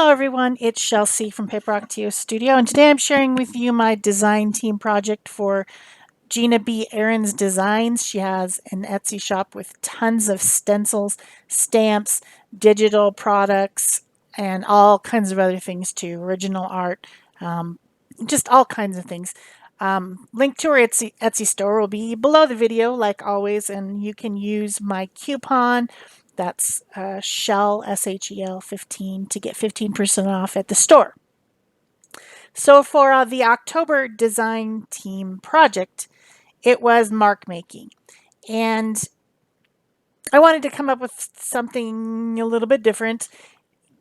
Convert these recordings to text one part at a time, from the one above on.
Hello everyone, it's Shel C from PaperOcotilloStudio, and today I'm sharing with you my design team project for GinaBAhrensDesigns. She has an Etsy shop with tons of stencils, stamps, digital products, and all kinds of other things too, original art, just all kinds of things. Link to her Etsy store will be below the video, like always, and you can use my coupon. That's Shel, SHEL 15 to get 15% off at the store. So for the October design team project, it was mark making. And I wanted to come up with something a little bit different.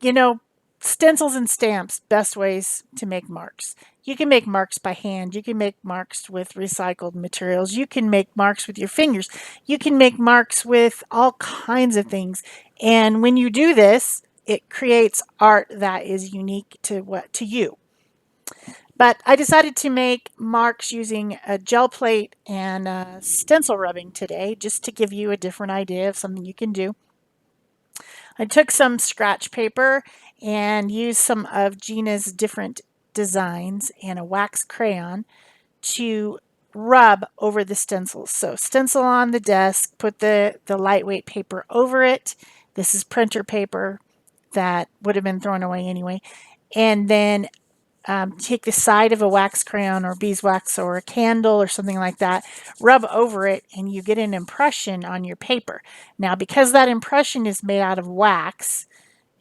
You know, stencils and stamps, best ways to make marks. You can make marks by hand. You can make marks with recycled materials. You can make marks with your fingers. You can make marks with all kinds of things. And when you do this, it creates art that is unique to you. But I decided to make marks using a gel plate and stencil rubbing today, just to give you a different idea of something you can do. I took some scratch paper and used some of Gina's different designs and a wax crayon to rub over the stencils. So stencil on the desk, put the lightweight paper over it. This is printer paper that would have been thrown away anyway. And then take the side of a wax crayon or beeswax or a candle or something like that, rub over it, and you get an impression on your paper. Now, because that impression is made out of wax,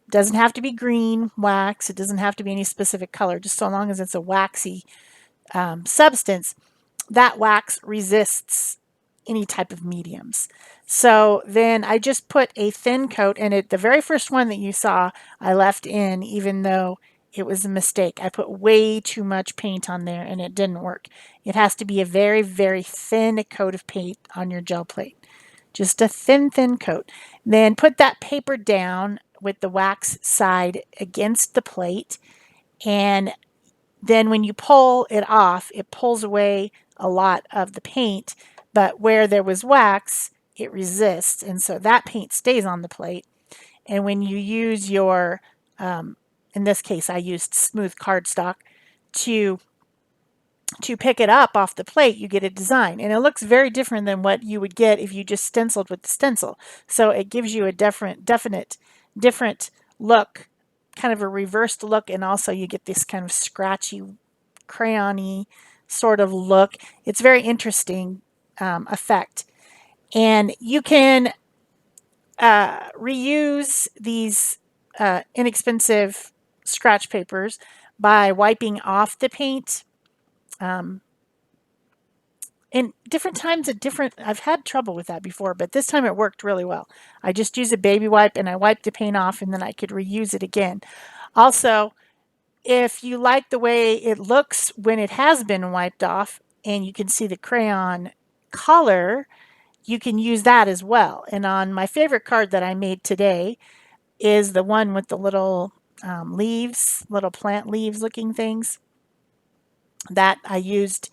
it doesn't have to be green wax, it doesn't have to be any specific color, just so long as it's a waxy substance, that wax resists any type of mediums. So then I just put a thin coat, and the very first one that you saw I left in, even though it was a mistake. I put way too much paint on there and it didn't work. It has to be a very, very thin coat of paint on your gel plate. Just a thin, thin coat. Then put that paper down with the wax side against the plate, and then when you pull it off, it pulls away a lot of the paint, but where there was wax, it resists, and so that paint stays on the plate. And when you use your, in this case, I used smooth cardstock to pick it up off the plate, you get a design. And it looks very different than what you would get if you just stenciled with the stencil. So it gives you a different look, kind of a reversed look, and also you get this kind of scratchy, crayony sort of look. It's very interesting effect. And you can reuse these inexpensive scratch papers by wiping off the paint. In different times I've had trouble with that before, but this time it worked really well. I just used a baby wipe and I wiped the paint off, and then I could reuse it again. Also, if you like the way it looks when it has been wiped off and you can see the crayon color, you can use that as well. And on my favorite card that I made today is the one with the little leaves, little plant leaves looking things, that I used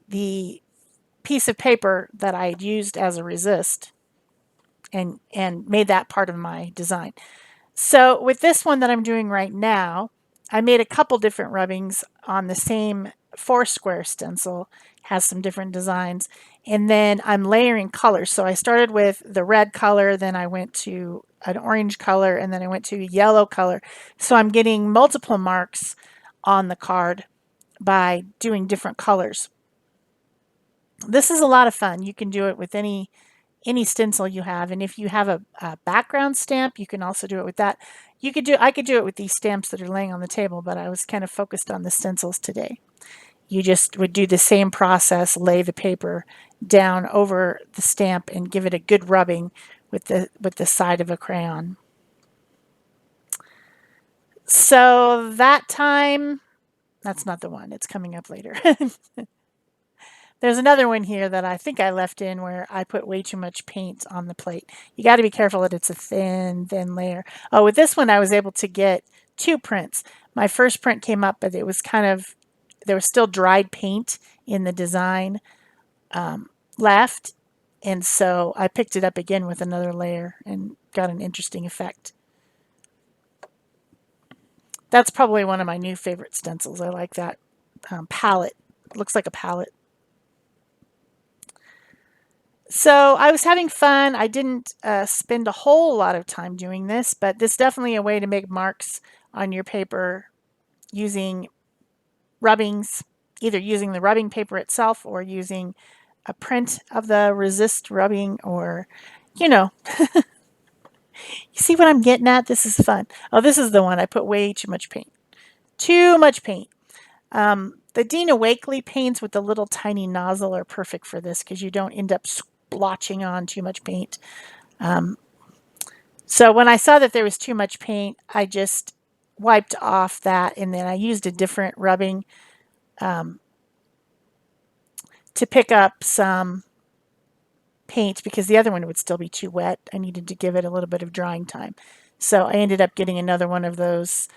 the piece of paper that I had used as a resist and made that part of my design. So with this one that I'm doing right now, I made a couple different rubbings on the same 4-square stencil, has some different designs, and then I'm layering colors. So I started with the red color, then I went to an orange color, and then I went to a yellow color. So I'm getting multiple marks on the card by doing different colors. This is a lot of fun. You can do it with any stencil you have, and if you have a background stamp, you can also do it with that. I could do it with these stamps that are laying on the table, but I was kind of focused on the stencils today. You just would do the same process, lay the paper down over the stamp and give it a good rubbing with the side of a crayon. So that time, that's not the one, it's coming up later. There's another one here that I think I left in where I put way too much paint on the plate. You got to be careful that it's a thin, thin layer. Oh, with this one I was able to get 2 prints. My first print came up, but it was there was still dried paint in the design left. And so I picked it up again with another layer and got an interesting effect. That's probably one of my new favorite stencils. I like that palette. It looks like a palette. So I was having fun. I didn't spend a whole lot of time doing this, but this is definitely a way to make marks on your paper using rubbings, either using the rubbing paper itself or using a print of the resist rubbing, or, you know, you see what I'm getting at? This is fun. Oh, this is the one. I put way too much paint. Too much paint. The Dina Wakley paints with the little tiny nozzle are perfect for this because you don't end up splotching on too much paint. So when I saw that there was too much paint, I just wiped off that, and then I used a different rubbing to pick up some paint because the other one would still be too wet. I needed to give it a little bit of drying time. So I ended up getting another one of those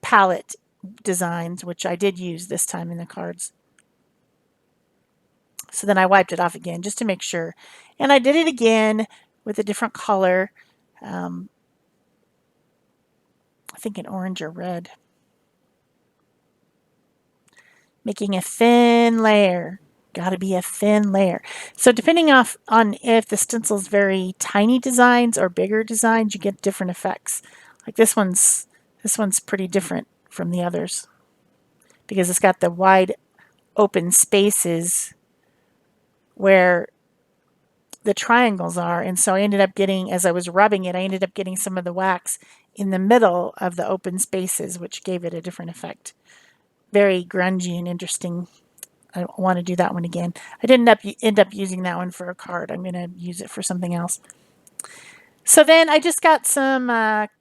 palette designs, which I did use this time in the cards. So then I wiped it off again just to make sure. And I did it again with a different color. I think an orange or red. Making a thin layer. Got to be a thin layer. So depending on if the stencil's very tiny designs or bigger designs, you get different effects. Like this one's pretty different from the others because it's got the wide open spaces where the triangles are. And so I ended up getting, as I was rubbing it, I ended up getting some of the wax in the middle of the open spaces, which gave it a different effect. Very grungy and interesting. I want to do that one again. I didn't end up using that one for a card. I'm going to use it for something else. So then I just got some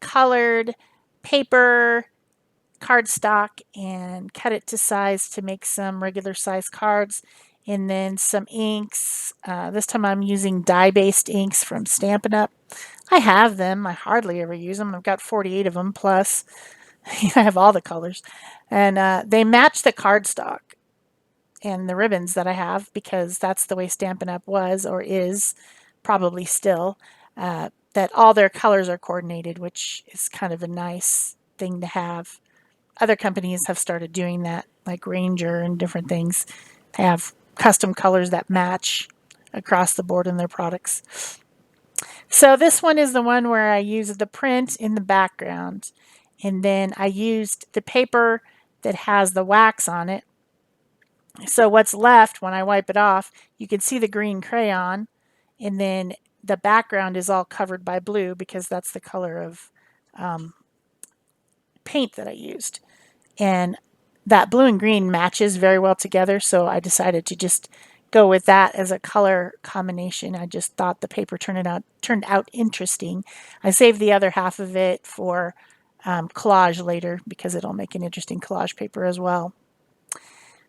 colored paper cardstock and cut it to size to make some regular size cards. And then some inks. This time I'm using dye-based inks from Stampin' Up. I have them. I hardly ever use them. I've got 48 of them plus. I have all the colors. And they match the cardstock and the ribbons that I have because that's the way Stampin' Up was or is, probably still, that all their colors are coordinated, which is kind of a nice thing to have. Other companies have started doing that, like Ranger and different things. They have custom colors that match across the board in their products. So this one is the one where I used the print in the background, and then I used the paper that has the wax on it. So what's left when I wipe it off, you can see the green crayon, and then the background is all covered by blue because that's the color of paint that I used. And that blue and green matches very well together, so I decided to just go with that as a color combination. I just thought the paper turned out interesting. I saved the other half of it for collage later because it'll make an interesting collage paper as well.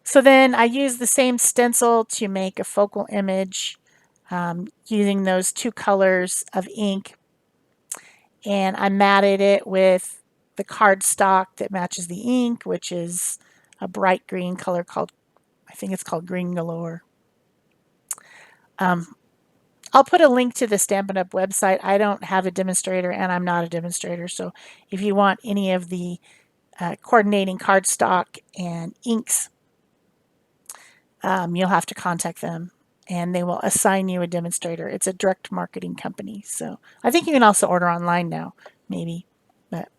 So then I used the same stencil to make a focal image using those two colors of ink, and I matted it with the cardstock that matches the ink, which is a bright green color called, I think it's called Green Galore. I'll put a link to the Stampin' Up! Website. I don't have a demonstrator and I'm not a demonstrator, so if you want any of the coordinating cardstock and inks, you'll have to contact them and they will assign you a demonstrator. It's a direct marketing company, so I think you can also order online now, maybe, but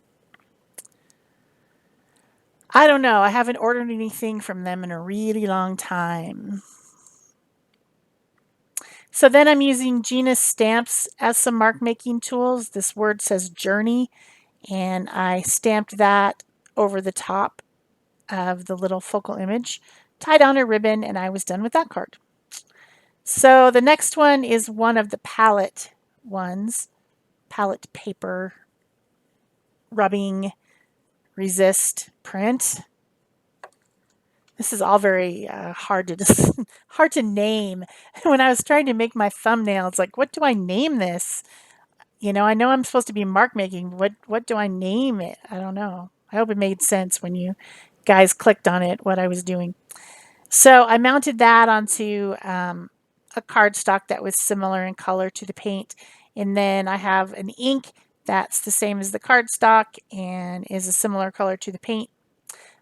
I don't know. I haven't ordered anything from them in a really long time. So then I'm using Gina's stamps as some mark making tools. This word says journey, and I stamped that over the top of the little focal image, tied on a ribbon, and I was done with that card. So the next one is one of the palette ones, palette paper rubbing resist print. This is all very hard to name. When I was trying to make my thumbnail, it's like, what do I name this? You know I'm supposed to be mark making. What do I name it? I don't know. I hope it made sense when you guys clicked on it, what I was doing. So I mounted that onto a cardstock that was similar in color to the paint. And then I have an ink That's the same as the cardstock and is a similar color to the paint.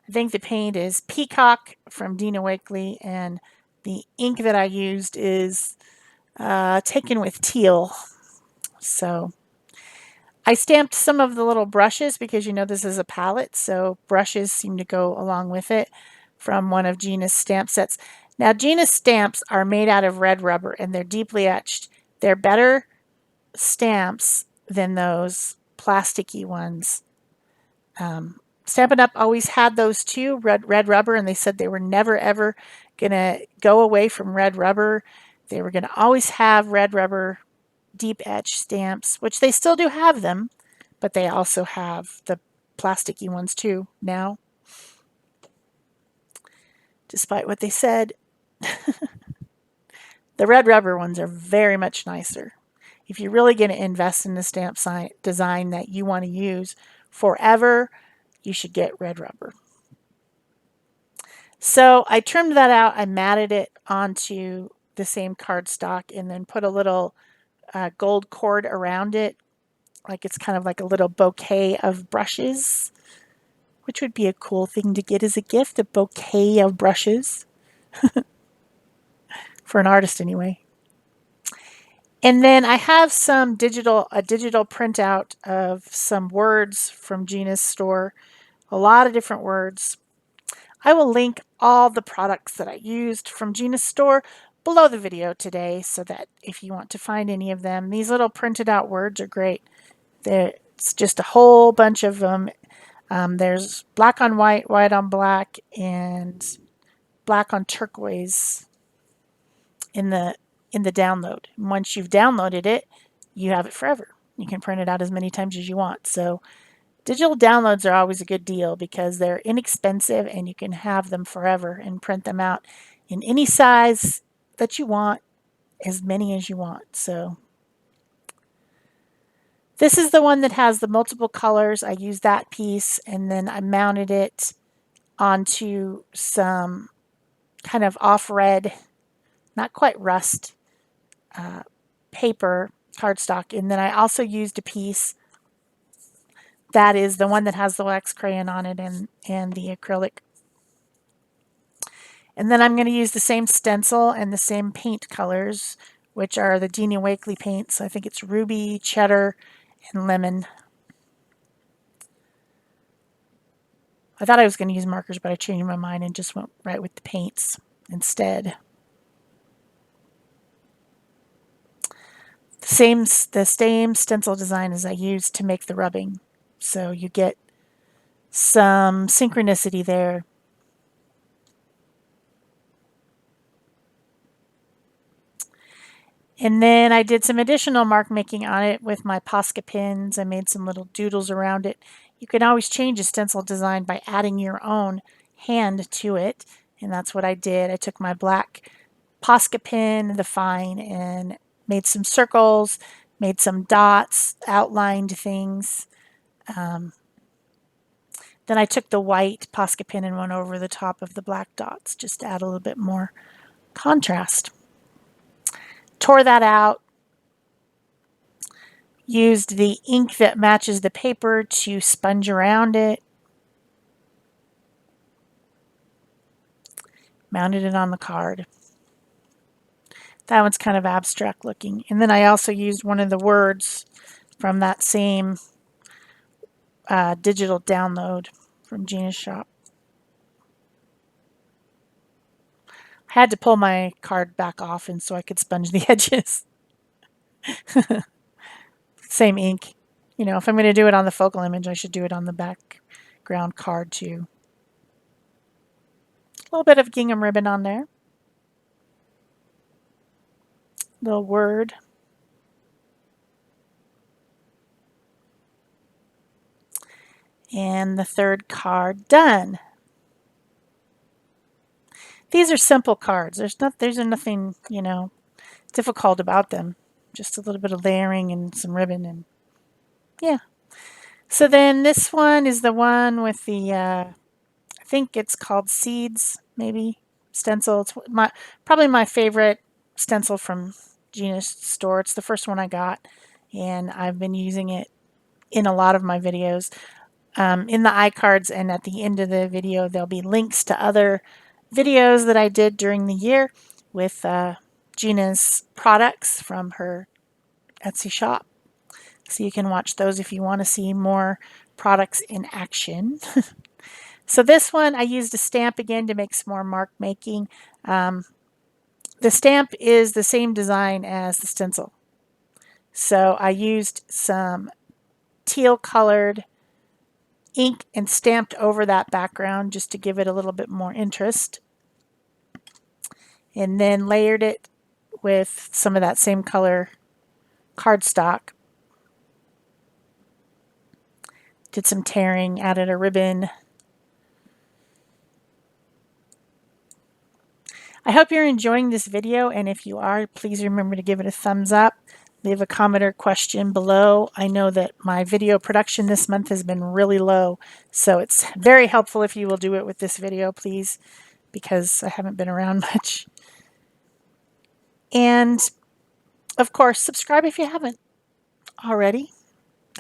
I think the paint is Peacock from Dina Wakley, and the ink that I used is taken with teal. So I stamped some of the little brushes because you know this is a palette, so brushes seem to go along with it from one of Gina's stamp sets. Now Gina's stamps are made out of red rubber and they're deeply etched. They're better stamps than those plasticky ones. Stampin' Up! Always had those too, red rubber, and they said they were never ever gonna go away from red rubber. They were gonna always have red rubber deep etch stamps, which they still do have them, but they also have the plasticky ones too now, despite what they said. The red rubber ones are very much nicer. If you're really going to invest in the stamp design that you want to use forever, you should get red rubber. So I trimmed that out. I matted it onto the same cardstock and then put a little gold cord around it, like it's kind of like a little bouquet of brushes, which would be a cool thing to get as a gift, a bouquet of brushes for an artist anyway. And then I have a digital printout of some words from Gina's store, a lot of different words. I will link all the products that I used from Gina's store below the video today so that if you want to find any of them, these little printed out words are great. It's just a whole bunch of them. There's black on white, white on black, and black on turquoise in the download. And once you've downloaded it, you have it forever. You can print it out as many times as you want. So digital downloads are always a good deal because they're inexpensive and you can have them forever and print them out in any size that you want, as many as you want. So this is the one that has the multiple colors. I used that piece and then I mounted it onto some kind of off red, not quite rust, paper cardstock. And then I also used a piece that is the one that has the wax crayon on it and the acrylic. And then I'm going to use the same stencil and the same paint colors, which are the Dina Wakley paints. I think it's ruby, cheddar, and lemon. I thought I was going to use markers, but I changed my mind and just went right with the paints instead. The same stencil design as I used to make the rubbing. So you get some synchronicity there. And then I did some additional mark making on it with my Posca pins. I made some little doodles around it. You can always change a stencil design by adding your own hand to it. And that's what I did. I took my black Posca pin, the fine, and made some circles, made some dots, outlined things. Then I took the white Posca pin and went over the top of the black dots just to add a little bit more contrast. Tore that out, used the ink that matches the paper to sponge around it, mounted it on the card. That one's kind of abstract looking. And then I also used one of the words from that same digital download from Gina's shop. I had to pull my card back off and so I could sponge the edges. Same ink. You know, if I'm going to do it on the focal image, I should do it on the background card too. A little bit of gingham ribbon on there. Little word. And the third card done. These are simple cards. There's nothing, you know, difficult about them. Just a little bit of layering and some ribbon and yeah. So then this one is the one with the, I think it's called Seeds, maybe, stencil. It's probably my favorite stencil from Gina's store. It's the first one I got, and I've been using it in a lot of my videos. In the iCards and at the end of the video, there'll be links to other videos that I did during the year with Gina's products from her Etsy shop. So you can watch those if you want to see more products in action. So this one, I used a stamp again to make some more mark making. The stamp is the same design as the stencil. So I used some teal colored ink and stamped over that background just to give it a little bit more interest. And then layered it with some of that same color cardstock. Did some tearing, added a ribbon. I hope you're enjoying this video, and if you are, please remember to give it a thumbs up. Leave a comment or question below. I know that my video production this month has been really low, so it's very helpful if you will do it with this video, please, because I haven't been around much. And, of course, subscribe if you haven't already.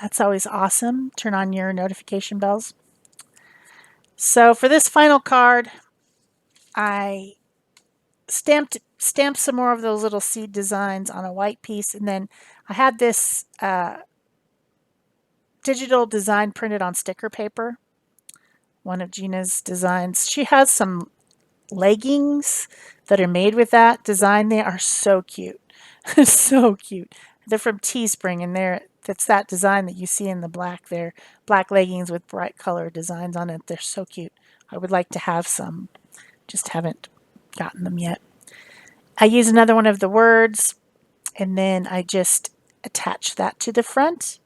That's always awesome. Turn on your notification bells. So for this final card, I stamped some more of those little seed designs on a white piece, and then I had this digital design printed on sticker paper, one of Gina's designs. She has some leggings that are made with that design. They are so cute. So cute. They're from Teespring, and that's that design that you see in the black there. Black leggings with bright color designs on it. They're so cute. I would like to have some. Just haven't gotten them yet. I use another one of the words, and then I just attach that to the front.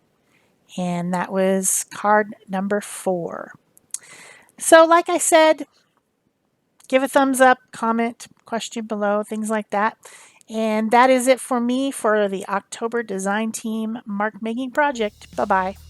And that was card number 4. So like I said, give a thumbs up, comment, question below, things like that. And that is it for me for the October Design Team Mark Making Project. Bye-bye.